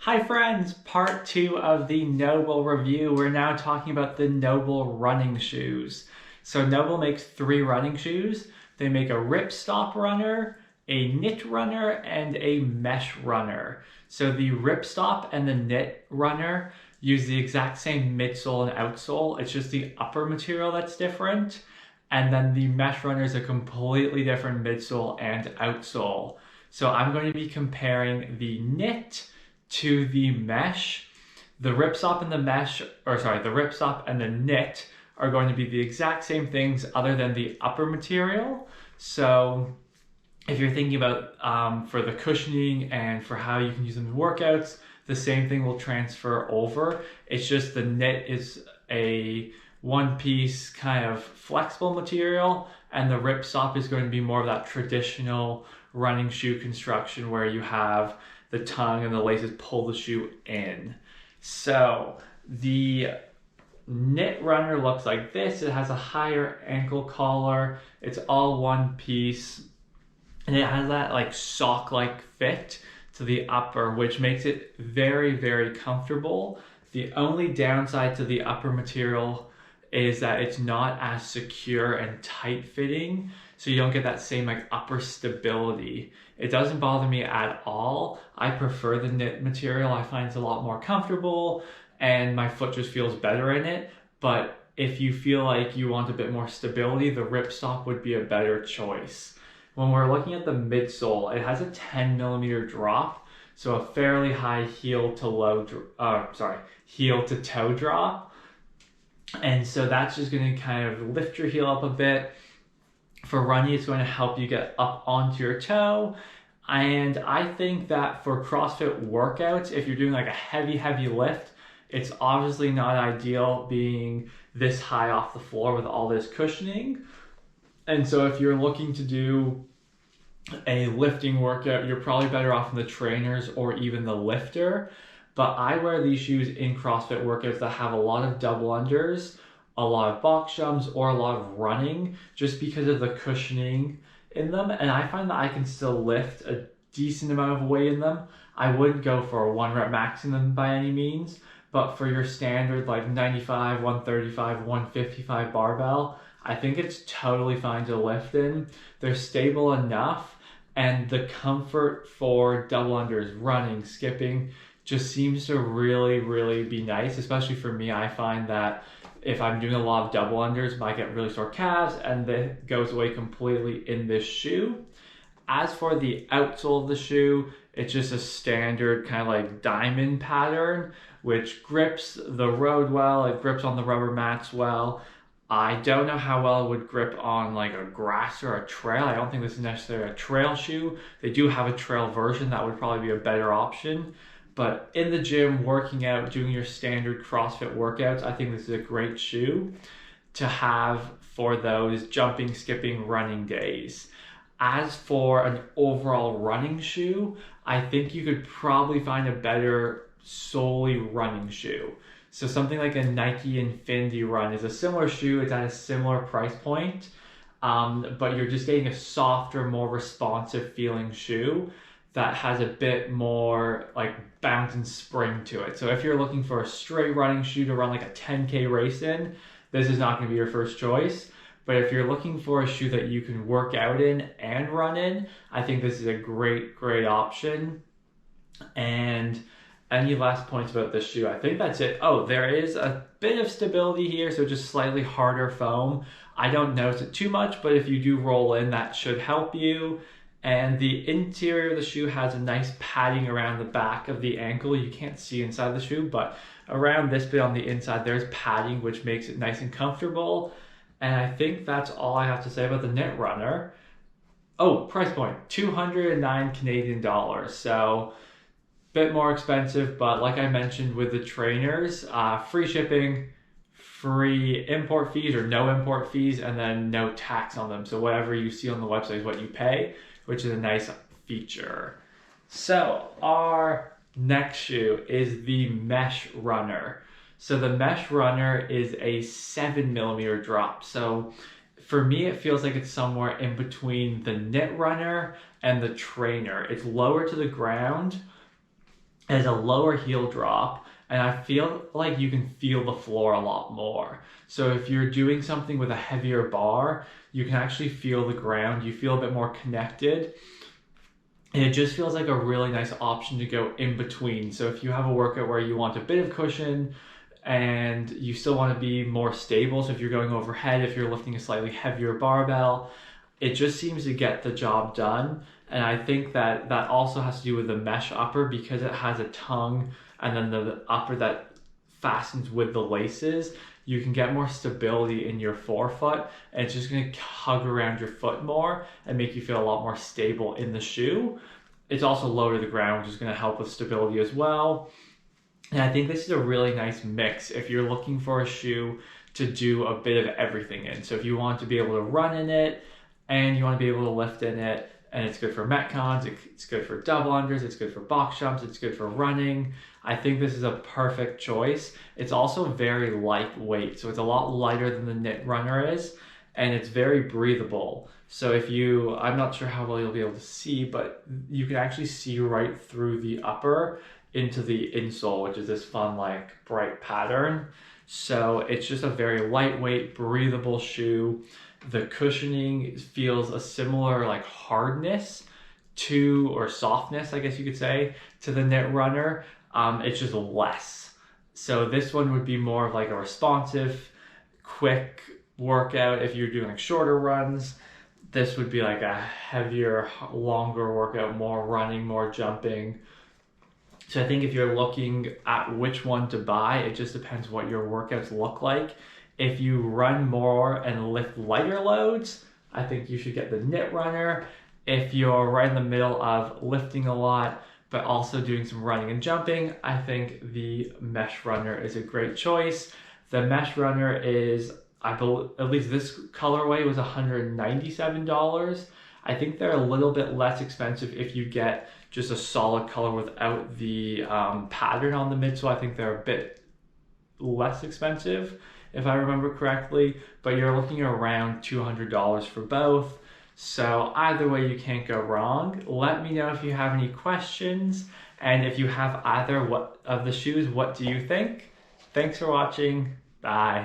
Hi friends, part 2 of the NoBull review. We're now talking about the NoBull running shoes. So NoBull makes 3 running shoes. They make a Ripstop runner, a knit runner, and a mesh runner. So the Ripstop and the knit runner use the exact same midsole and outsole. It's just the upper material that's different. And then the mesh runner is a completely different midsole and outsole. So I'm going to be comparing the knit to the mesh. The Ripstop and the the Ripstop and the knit are going to be the exact same things other than the upper material. So if you're thinking about for the cushioning and for how you can use them in workouts, the same thing will transfer over. It's just the knit is a one-piece kind of flexible material, and the Ripstop is going to be more of that traditional running shoe construction where you have the tongue and the laces pull the shoe in. So the knit runner looks like this. It has a higher ankle collar. It's all one piece, and it has that like sock-like fit to the upper, which makes it very, very comfortable. The only downside to the upper material is that it's not as secure and tight fitting, so you don't get that same like upper stability. It doesn't bother me at all. I prefer the knit material. I find it's a lot more comfortable and my foot just feels better in it. But if you feel like you want a bit more stability, the Ripstop would be a better choice. When we're looking at the midsole, it has a 10mm drop, so a fairly high heel to toe drop. And so that's just going to kind of lift your heel up a bit. For running, it's going to help you get up onto your toe. And I think that for CrossFit workouts, if you're doing like a heavy lift, it's obviously not ideal being this high off the floor with all this cushioning. And so if you're looking to do a lifting workout, you're probably better off in the trainers or even the lifter. But I wear these shoes in CrossFit workouts that have a lot of double unders, a lot of box jumps, or a lot of running, just because of the cushioning in them. And I find that I can still lift a decent amount of weight in them. I wouldn't go for a 1 rep max in them by any means, but for your standard like 95, 135, 155 barbell, I think it's totally fine to lift in. They're stable enough, and the comfort for double unders, running, skipping, just seems to really be nice. Especially for me, I find that if I'm doing a lot of double unders, I get really sore calves, and that goes away completely in this shoe. As for the outsole of the shoe, it's just a standard kind of like diamond pattern, which grips the road well. It grips on the rubber mats well. I don't know how well it would grip on like a grass or a trail. I don't think this is necessarily a trail shoe. They do have a trail version that would probably be a better option. But in the gym, working out, doing your standard CrossFit workouts, I think this is a great shoe to have for those jumping, skipping, running days. As for an overall running shoe, I think you could probably find a better solely running shoe. So something like a Nike Infinity Run is a similar shoe. It's at a similar price point, but you're just getting a softer, more responsive feeling shoe that has a bit more like bounce and spring to it. So if you're looking for a straight running shoe to run like a 10K race in, this is not going to be your first choice. But if you're looking for a shoe that you can work out in and run in, I think this is a great option. And any last points about this shoe? I think that's it. Oh, there is a bit of stability here, so just slightly harder foam. I don't notice it too much, but if you do roll in, that should help you. And the interior of the shoe has a nice padding around the back of the ankle. You can't see inside the shoe, but around this bit on the inside, there's padding, which makes it nice and comfortable. And I think that's all I have to say about the knit runner. Oh, price point, 209 Canadian dollars. So a bit more expensive, but like I mentioned with the trainers, free shipping, free import fees or no import fees, and then no tax on them. So whatever you see on the website is what you pay, which is a nice feature. So our next shoe is the mesh runner. So the mesh runner is a 7mm drop. So for me, it feels like it's somewhere in between the knit runner and the trainer. It's lower to the ground, It has a lower heel drop, and I feel like you can feel the floor a lot more. So if you're doing something with a heavier bar, you can actually feel the ground. You feel a bit more connected. And it just feels like a really nice option to go in between. So if you have a workout where you want a bit of cushion and you still want to be more stable, so if you're going overhead, if you're lifting a slightly heavier barbell, it just seems to get the job done. And I think that that also has to do with the mesh upper, because it has a tongue and then the upper that fastens with the laces. You can get more stability in your forefoot, and it's just going to hug around your foot more and make you feel a lot more stable in the shoe. It's also low to the ground, which is going to help with stability as well. And I think this is a really nice mix if you're looking for a shoe to do a bit of everything in. So if you want to be able to run in it and you want to be able to lift in it, and it's good for metcons, it's good for double unders, it's good for box jumps, it's good for running. I think this is a perfect choice. It's also very lightweight, so it's a lot lighter than the knit runner is, and it's very breathable. So if you, I'm not sure how well you'll be able to see, but you can actually see right through the upper into the insole, which is this fun, like, bright pattern. So it's just a very lightweight, breathable shoe. The cushioning feels a similar, like, hardness to, or softness, I guess you could say, to the knit runner. It's just less. So this one would be more of like a responsive, quick workout if you're doing like shorter runs. This would be like a heavier, longer workout, more running, more jumping. So I think if you're looking at which one to buy, it just depends what your workouts look like. If you run more and lift lighter loads, I think you should get the knit runner. If you're right in the middle of lifting a lot, but also doing some running and jumping, I think the mesh runner is a great choice. The mesh runner is, I believe, at least this colorway was $197. I think they're a little bit less expensive if you get just a solid color without the pattern on the midsole. I think they're a bit less expensive, if I remember correctly, but you're looking around $200 for both. So either way, you can't go wrong. Let me know if you have any questions, and if you have either of the shoes, what do you think? Thanks for watching. Bye.